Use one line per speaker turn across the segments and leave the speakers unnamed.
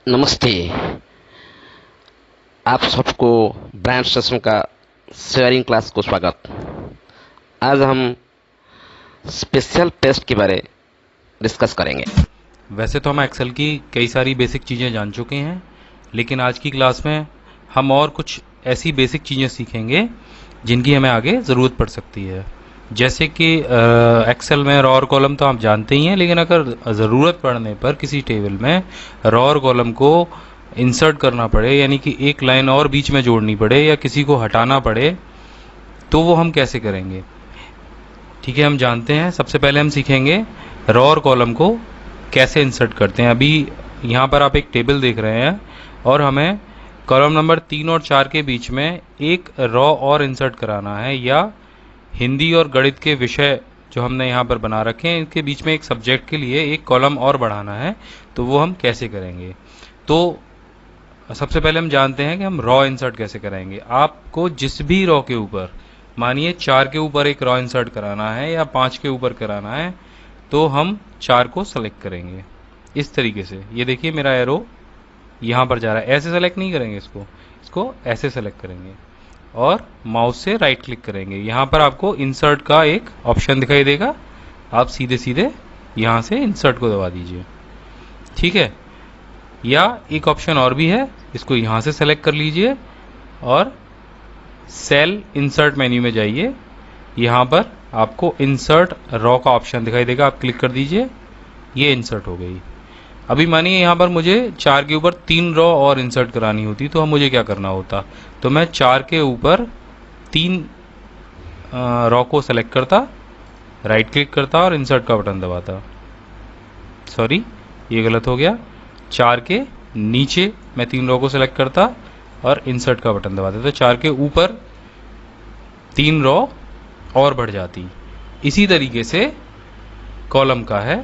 नमस्ते। आप सबको ब्रांड सेशन का शेयरिंग क्लास को स्वागत। आज हम स्पेशल टेस्ट के बारे डिस्कस करेंगे।
वैसे तो हम एक्सेल की कई सारी बेसिक चीज़ें जान चुके हैं, लेकिन आज की क्लास में हम और कुछ ऐसी बेसिक चीज़ें सीखेंगे जिनकी हमें आगे ज़रूरत पड़ सकती है। जैसे कि एक्सेल में रॉ और कॉलम तो आप जानते ही हैं, लेकिन अगर ज़रूरत पड़ने पर किसी टेबल में रॉ और कॉलम को इंसर्ट करना पड़े, यानी कि एक लाइन और बीच में जोड़नी पड़े या किसी को हटाना पड़े, तो वो हम कैसे करेंगे। ठीक है, हम जानते हैं। सबसे पहले हम सीखेंगे रॉ और कॉलम को कैसे इंसर्ट करते हैं। अभी यहाँ पर आप एक टेबल देख रहे हैं और हमें कॉलम नंबर 3 और 4 के बीच में एक रॉ और इंसर्ट कराना है, या हिंदी और गणित के विषय जो हमने यहाँ पर बना रखे हैं इनके बीच में एक सब्जेक्ट के लिए एक कॉलम और बढ़ाना है। तो वो हम कैसे करेंगे। तो सबसे पहले हम जानते हैं कि हम रॉ इंसर्ट कैसे करेंगे। आपको जिस भी रॉ के ऊपर, मानिए 4 के ऊपर एक रॉ इंसर्ट कराना है या 5 के ऊपर कराना है, तो हम 4 को सेलेक्ट करेंगे इस तरीके से। ये देखिए मेरा एरो यहाँ पर जा रहा है, ऐसे सेलेक्ट नहीं करेंगे इसको, इसको ऐसे सेलेक्ट करेंगे और माउस से राइट क्लिक करेंगे। यहाँ पर आपको इंसर्ट का एक ऑप्शन दिखाई देगा, आप सीधे सीधे यहाँ से इंसर्ट को दबा दीजिए। ठीक है, या एक ऑप्शन और भी है, इसको यहाँ से सेलेक्ट कर लीजिए और सेल इंसर्ट मेन्यू में जाइए। यहाँ पर आपको इंसर्ट रॉ का ऑप्शन दिखाई देगा, आप क्लिक कर दीजिए, ये इंसर्ट हो गई। अभी मानिए यहाँ पर मुझे 4 के ऊपर 3 रॉ और इंसर्ट करानी होती, तो मुझे क्या करना होता। तो मैं 4 के ऊपर 3 रॉ को सेलेक्ट करता, राइट क्लिक करता और इंसर्ट का बटन दबाता। सॉरी, ये गलत हो गया। 4 के नीचे मैं 3 रॉ को सेलेक्ट करता और इंसर्ट का बटन दबाता, तो 4 के ऊपर 3 रॉ और बढ़ जाती। इसी तरीके से कॉलम का है,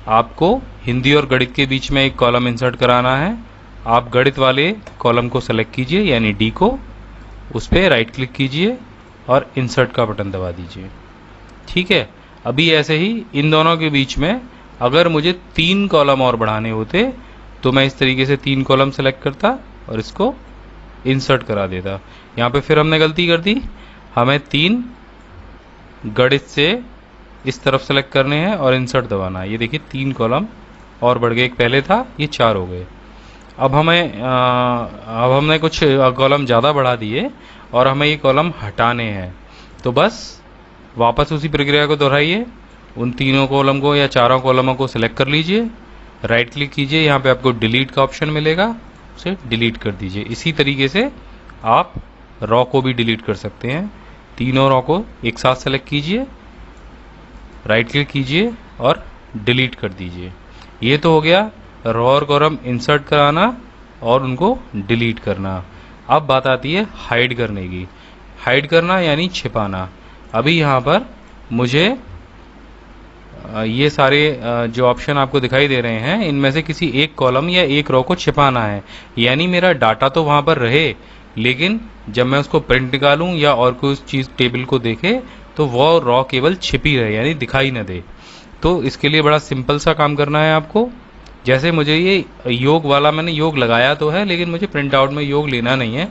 आपको हिंदी और गणित के बीच में एक कॉलम इंसर्ट कराना है। आप गणित वाले कॉलम को सेलेक्ट कीजिए, यानी डी को, उस पर राइट क्लिक कीजिए और इंसर्ट का बटन दबा दीजिए। ठीक है, अभी ऐसे ही इन दोनों के बीच में अगर मुझे 3 कॉलम और बढ़ाने होते, तो मैं इस तरीके से 3 कॉलम सेलेक्ट करता और इसको इंसर्ट करा देता। यहाँ पे फिर हमने गलती कर दी, हमें 3 गणित से इस तरफ सेलेक्ट करने हैं और इंसर्ट दबाना है। ये देखिए 3 कॉलम और बढ़ गए, एक पहले था, ये 4 हो गए। अब हमने कुछ कॉलम ज़्यादा बढ़ा दिए और हमें ये कॉलम हटाने हैं। तो बस वापस उसी प्रक्रिया को दोहराइए, उन तीनों कॉलम को या चारों कॉलमों को सिलेक्ट कर लीजिए, राइट क्लिक कीजिए, यहाँ पे आपको डिलीट का ऑप्शन मिलेगा, उसे डिलीट कर दीजिए। इसी तरीके से आप रॉ को भी डिलीट कर सकते हैं। तीनों रॉ को एक साथ सेलेक्ट कीजिए, राइट क्लिक कीजिए और डिलीट कर दीजिए। ये तो हो गया रॉ और कॉलम इंसर्ट कराना और उनको डिलीट करना। अब बात आती है हाइड करने की। हाइड करना यानी छिपाना। अभी यहाँ पर मुझे ये सारे जो ऑप्शन आपको दिखाई दे रहे हैं, इनमें से किसी एक कॉलम या एक रो को छिपाना है। यानी मेरा डाटा तो वहाँ पर रहे, लेकिन जब मैं उसको प्रिंट निकालूं या और कोई चीज़ टेबल को देखे, तो वो रॉ केवल छिपी रहे, यानी दिखाई न दे। तो इसके लिए बड़ा सिंपल सा काम करना है आपको। जैसे मुझे ये योग वाला, मैंने योग लगाया तो है, लेकिन मुझे प्रिंट आउट में योग लेना नहीं है,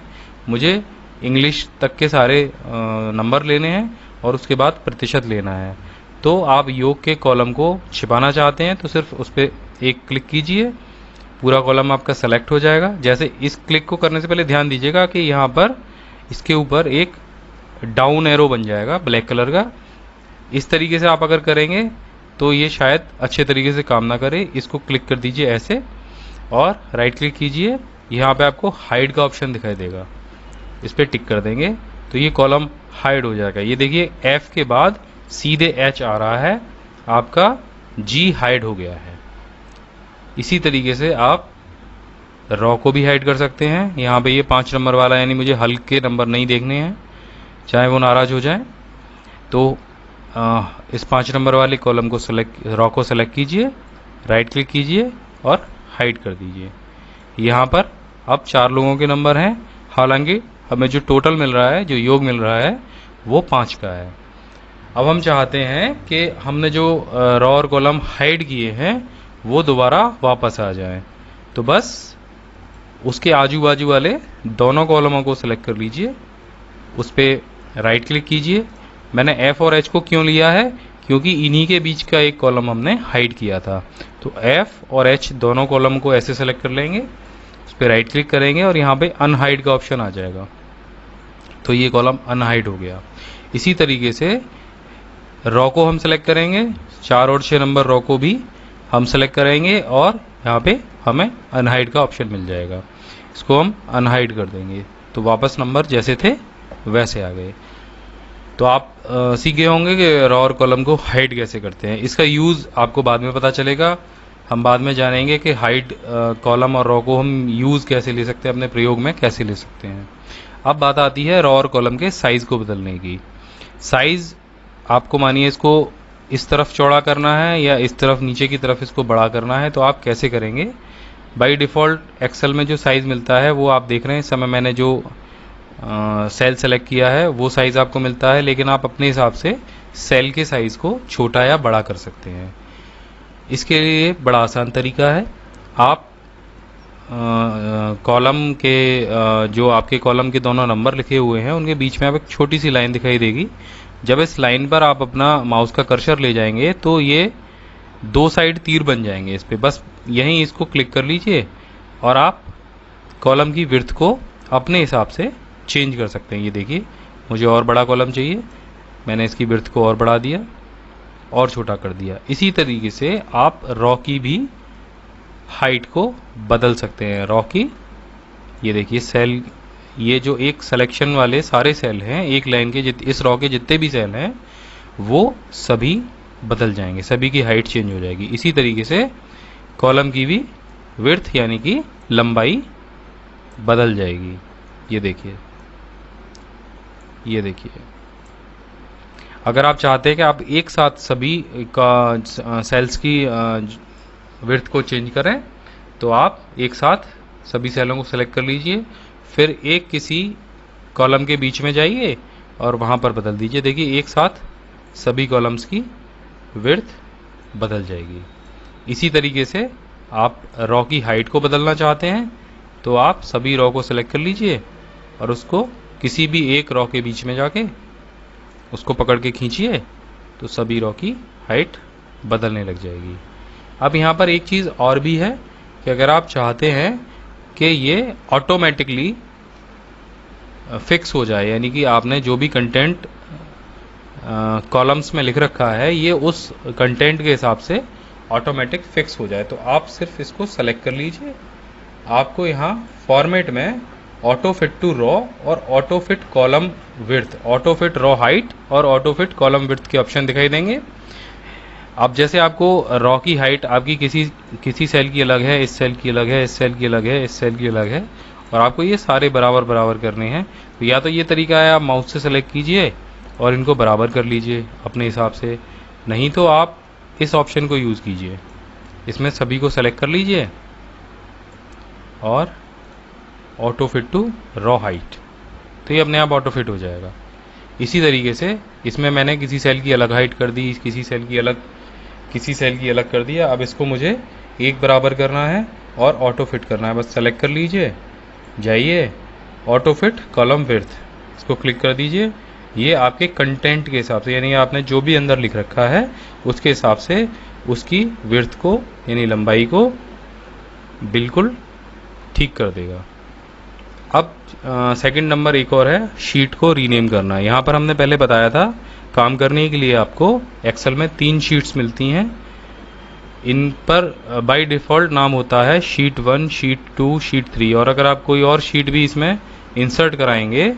मुझे इंग्लिश तक के सारे नंबर लेने हैं और उसके बाद प्रतिशत लेना है। तो आप योग के कॉलम को छिपाना चाहते हैं तो सिर्फ उस पर एक क्लिक कीजिए, पूरा कॉलम आपका सेलेक्ट हो जाएगा। जैसे इस क्लिक को करने से पहले ध्यान दीजिएगा कि यहाँ पर इसके ऊपर एक डाउन एरो बन जाएगा ब्लैक कलर का। इस तरीके से आप अगर करेंगे तो ये शायद अच्छे तरीके से काम ना करे। इसको क्लिक कर दीजिए ऐसे और राइट क्लिक कीजिए, यहाँ पे आपको हाइड का ऑप्शन दिखाई देगा, इस पर टिक कर देंगे तो ये कॉलम हाइड हो जाएगा। ये देखिए एफ के बाद सीधे एच आ रहा है, आपका जी हाइड हो गया है। इसी तरीके से आप रॉ को भी हाइड कर सकते हैं। यहाँ पे ये 5 नंबर वाला, यानी मुझे हल्के नंबर नहीं देखने हैं, चाहे वो नाराज हो जाए। तो इस 5 नंबर वाले कॉलम को रॉ को सेलेक्ट कीजिए, राइट क्लिक कीजिए और हाइड कर दीजिए। यहाँ पर अब 4 लोगों के नंबर हैं, हालांकि हमें जो टोटल मिल रहा है, जो योग मिल रहा है, वो 5 का है। अब हम चाहते हैं कि हमने जो रॉ और कॉलम हाइड किए हैं वो दोबारा वापस आ जाएं। तो बस उसके आजू बाजू वाले दोनों कॉलमों को सेलेक्ट कर लीजिए, उस पर राइट क्लिक कीजिए। मैंने F और H को क्यों लिया है, क्योंकि इन्हीं के बीच का एक कॉलम हमने हाइड किया था। तो F और H दोनों कॉलम को ऐसे सेलेक्ट कर लेंगे, उस पर राइट क्लिक करेंगे और यहाँ पे अनहाइड का ऑप्शन आ जाएगा, तो ये कॉलम अनहाइड हो गया। इसी तरीके से रॉ को हम सेलेक्ट करेंगे, 4 और 6 नंबर रॉ को भी हम सेलेक्ट करेंगे और यहाँ पे हमें अनहाइड का ऑप्शन मिल जाएगा, इसको हम अनहाइड कर देंगे, तो वापस नंबर जैसे थे वैसे आ गए। तो आप सीख गए होंगे कि रॉ और कॉलम को हाइड कैसे करते हैं। इसका यूज़ आपको बाद में पता चलेगा, हम बाद में जानेंगे कि हाइड कॉलम और रॉ को हम यूज़ कैसे ले सकते हैं, अपने प्रयोग में कैसे ले सकते हैं। अब बात आती है रॉ और कॉलम के साइज़ को बदलने की। साइज़ आपको मानिए इसको इस तरफ चौड़ा करना है या इस तरफ नीचे की तरफ इसको बड़ा करना है, तो आप कैसे करेंगे। बाय डिफ़ॉल्ट एक्सेल में जो साइज़ मिलता है वो आप देख रहे हैं, इस समय मैंने जो सेल सेलेक्ट किया है वो साइज़ आपको मिलता है, लेकिन आप अपने हिसाब से सेल के साइज़ को छोटा या बड़ा कर सकते हैं। इसके लिए बड़ा आसान तरीका है, आप कॉलम के जो आपके कॉलम के दोनों नंबर लिखे हुए हैं उनके बीच में आप एक छोटी सी लाइन दिखाई देगी। जब इस लाइन पर आप अपना माउस का कर्सर ले जाएंगे तो ये 2 साइड तीर बन जाएंगे इस पे, बस यहीं इसको क्लिक कर लीजिए और आप कॉलम की विड्थ को अपने हिसाब से चेंज कर सकते हैं। ये देखिए, मुझे और बड़ा कॉलम चाहिए, मैंने इसकी विड्थ को और बढ़ा दिया और छोटा कर दिया। इसी तरीके से आप रॉ की भी हाइट को बदल सकते हैं। रॉ की ये देखिए सेल, ये जो एक सिलेक्शन वाले सारे सेल हैं एक लाइन के, इस रॉ के जितने भी सेल हैं वो सभी बदल जाएंगे, सभी की हाइट चेंज हो जाएगी। इसी तरीके से कॉलम की भी विड्थ यानी कि लंबाई बदल जाएगी। ये देखिए, ये देखिए, अगर आप चाहते हैं कि आप एक साथ सभी का सेल्स की विड्थ को चेंज करें तो आप एक साथ सभी सेलों को सेलेक्ट कर लीजिए, फिर एक किसी कॉलम के बीच में जाइए और वहाँ पर बदल दीजिए। देखिए एक साथ सभी कॉलम्स की विड्थ बदल जाएगी। इसी तरीके से आप रॉ की हाइट को बदलना चाहते हैं तो आप सभी रॉ को सेलेक्ट कर लीजिए और उसको किसी भी एक रॉ के बीच में जाके उसको पकड़ के खींचिए तो सभी रॉ की हाइट बदलने लग जाएगी। अब यहाँ पर एक चीज़ और भी है कि अगर आप चाहते हैं कि ये ऑटोमेटिकली फिक्स हो जाए, यानी कि आपने जो भी कंटेंट कॉलम्स में लिख रखा है ये उस कंटेंट के हिसाब से ऑटोमेटिक फिक्स हो जाए, तो आप सिर्फ इसको सेलेक्ट कर लीजिए। आपको यहाँ फॉर्मेट में ऑटो फिट टू रॉ और auto fit column width, auto fit raw height और ऑटो फिट कॉलम विड्थ के ऑप्शन दिखाई देंगे। अब जैसे आपको रॉ की हाइट आपकी किसी सेल की अलग है, इस सेल की अलग है, इस सेल की अलग है, इस सेल की अलग है, और आपको ये सारे बराबर बराबर करने हैं, तो या तो ये तरीका है आप माउस से सेलेक्ट कीजिए और इनको बराबर कर लीजिए अपने हिसाब से, नहीं तो आप इस ऑप्शन को यूज़ कीजिए, इसमें सभी को सेलेक्ट कर लीजिए और auto fit to row height, तो ये अपने आप ऑटो फिट हो जाएगा। इसी तरीके से इसमें मैंने किसी सेल की अलग हाइट कर दी, किसी सेल की अलग कर दिया। अब इसको मुझे एक बराबर करना है और ऑटो फिट करना है, बस सेलेक्ट कर लीजिए, जाइए ऑटो फिट कॉलम विड्थ, इसको क्लिक कर दीजिए। ये आपके कंटेंट के हिसाब से, यानी आपने जो भी अंदर लिख रखा है उसके हिसाब से उसकी विड्थ को यानी लंबाई को बिल्कुल ठीक कर देगा। अब सेकंड नंबर एक और है, शीट को रीनेम करना। यहाँ पर हमने पहले बताया था काम करने के लिए आपको एक्सेल में 3 शीट्स मिलती हैं, इन पर बाय डिफ़ॉल्ट नाम होता है शीट 1, शीट 2, शीट 3, और अगर आप कोई और शीट भी इसमें इंसर्ट कराएंगे,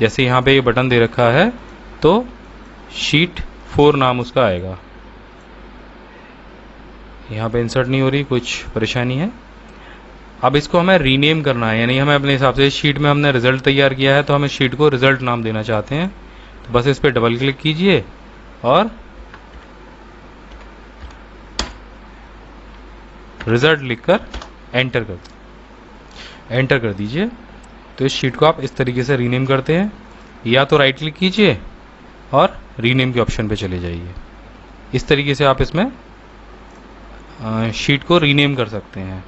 जैसे यहाँ पे ये बटन दे रखा है, तो शीट 4 नाम उसका आएगा। यहाँ पे इंसर्ट नहीं हो रही, कुछ परेशानी है। अब इसको हमें रीनेम करना है, यानी हमें अपने हिसाब से, इस शीट में हमने रिजल्ट तैयार किया है तो हम इस शीट को रिजल्ट नाम देना चाहते हैं, तो बस इस पर डबल क्लिक कीजिए और रिजल्ट लिखकर एंटर कर दीजिए। तो इस शीट को आप इस तरीके से रीनेम करते हैं, या तो राइट क्लिक कीजिए और रीनेम के ऑप्शन पे चले जाइए। इस तरीके से आप इसमें शीट को रीनेम कर सकते हैं।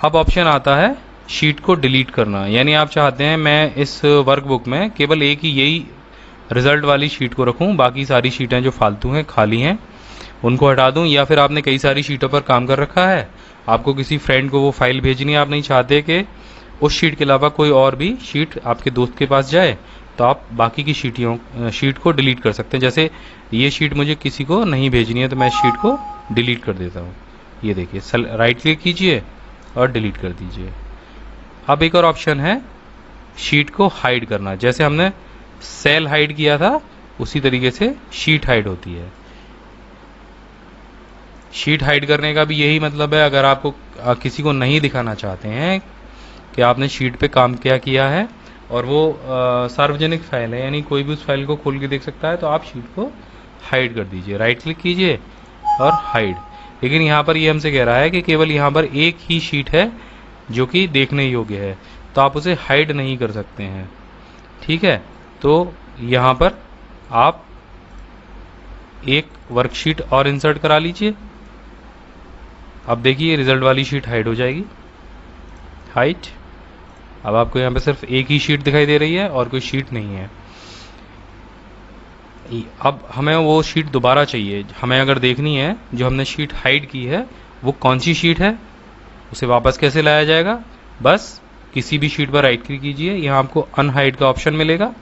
अब ऑप्शन आता है शीट को डिलीट करना, यानी आप चाहते हैं मैं इस वर्कबुक में केवल एक ही यही रिजल्ट वाली शीट को रखूं, बाकी सारी शीटें जो फालतू हैं, खाली हैं, उनको हटा दूं। या फिर आपने कई सारी शीटों पर काम कर रखा है, आपको किसी फ्रेंड को वो फाइल भेजनी है, आप नहीं चाहते कि उस शीट के अलावा कोई और भी शीट आपके दोस्त के पास जाए, तो आप बाकी की शीट को डिलीट कर सकते हैं। जैसे ये शीट मुझे किसी को नहीं भेजनी है तो मैं इस शीट को डिलीट कर देता हूँ। ये देखिए, राइट क्लिक कीजिए और डिलीट कर दीजिए। अब एक और ऑप्शन है शीट को हाइड करना। जैसे हमने सेल हाइड किया था उसी तरीके से शीट हाइड होती है। शीट हाइड करने का भी यही मतलब है, अगर आपको किसी को नहीं दिखाना चाहते हैं कि आपने शीट पे काम क्या किया है और वो सार्वजनिक फाइल है, यानी कोई भी उस फाइल को खोल के देख सकता है, तो आप शीट को हाइड कर दीजिए। राइट क्लिक कीजिए और हाइड। लेकिन यहाँ पर ये हमसे कह रहा है कि केवल यहाँ पर एक ही शीट है जो कि देखने योग्य है, तो आप उसे हाइड नहीं कर सकते हैं। ठीक है, तो यहाँ पर आप एक वर्कशीट और इंसर्ट करा लीजिए। अब देखिए रिजल्ट वाली शीट हाइड हो जाएगी। हाइड। अब आपको यहाँ पे सिर्फ एक ही शीट दिखाई दे रही है और कोई शीट नहीं है। अब हमें वो शीट दोबारा चाहिए। हमें अगर देखनी है जो हमने शीट हाइड की है वो कौन सी शीट है, उसे वापस कैसे लाया जाएगा। बस किसी भी शीट पर राइट क्लिक कीजिए, यहाँ आपको अनहाइड का ऑप्शन मिलेगा,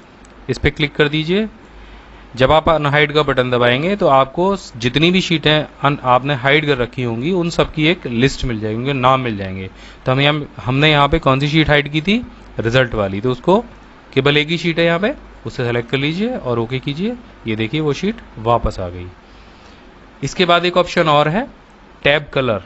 इस पर क्लिक कर दीजिए। जब आप अनहाइड का बटन दबाएंगे तो आपको जितनी भी शीटें आपने हाइड कर रखी होंगी उन सब की एक लिस्ट मिल जाएगी, उनके नाम मिल जाएंगे। तो हमने यहाँ पे कौन सी शीट हाइड की थी, रिजल्ट वाली, तो उसको केवल एक ही शीट है यहाँ पे, उसे सेलेक्ट कर लीजिए और ओके कीजिए। ये देखिए वो शीट वापस आ गई। इसके बाद एक ऑप्शन और है टैब कलर।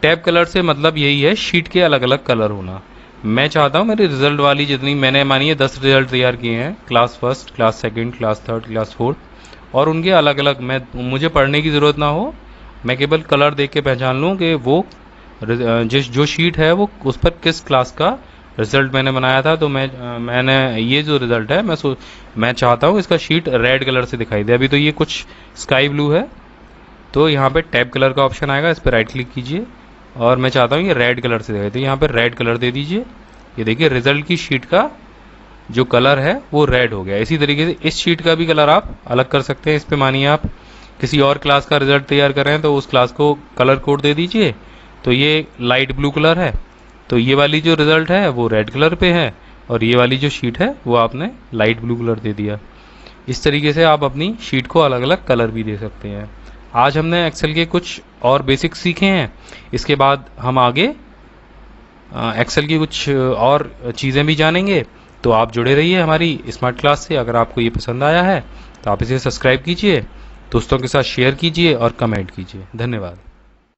टैब कलर से मतलब यही है शीट के अलग अलग कलर होना। मैं चाहता हूँ मेरी रिजल्ट वाली जितनी मैंने मानिए 10 रिजल्ट तैयार किए हैं, class first, class second, class third, class fourth, और उनके अलग अलग मुझे पढ़ने की ज़रूरत ना हो, मैं केवल कलर देख के पहचान लूँ कि वो जो शीट है वो उस पर किस क्लास का रिजल्ट मैंने बनाया था। तो मैंने ये जो रिजल्ट है मैं चाहता हूँ इसका शीट रेड कलर से दिखाई दे। अभी तो ये कुछ स्काई ब्लू है, तो यहाँ पे टैब कलर का ऑप्शन आएगा, इस पर राइट क्लिक कीजिए और मैं चाहता हूँ ये रेड कलर से दिखाई दे, यहाँ पे रेड कलर दे दीजिए। ये देखिए रिजल्ट की शीट का जो कलर है वो रेड हो गया। इसी तरीके से इस शीट का भी कलर आप अलग कर सकते हैं। इस पे मानिए आप किसी और क्लास का रिजल्ट तैयार कर रहे हैं तो उस क्लास को कलर कोड दे दीजिए, तो ये लाइट ब्लू कलर है, तो ये वाली जो रिजल्ट है वो रेड कलर पे है और ये वाली जो शीट है वो आपने लाइट ब्लू कलर दे दिया। इस तरीके से आप अपनी शीट को अलग अलग कलर भी दे सकते हैं। आज हमने एक्सेल के कुछ और बेसिक्स सीखे हैं, इसके बाद हम आगे एक्सेल की कुछ और चीज़ें भी जानेंगे। तो आप जुड़े रहिए हमारी स्मार्ट क्लास से। अगर आपको ये पसंद आया है तो आप इसे सब्सक्राइब कीजिए, दोस्तों के साथ शेयर कीजिए और कमेंट कीजिए। धन्यवाद।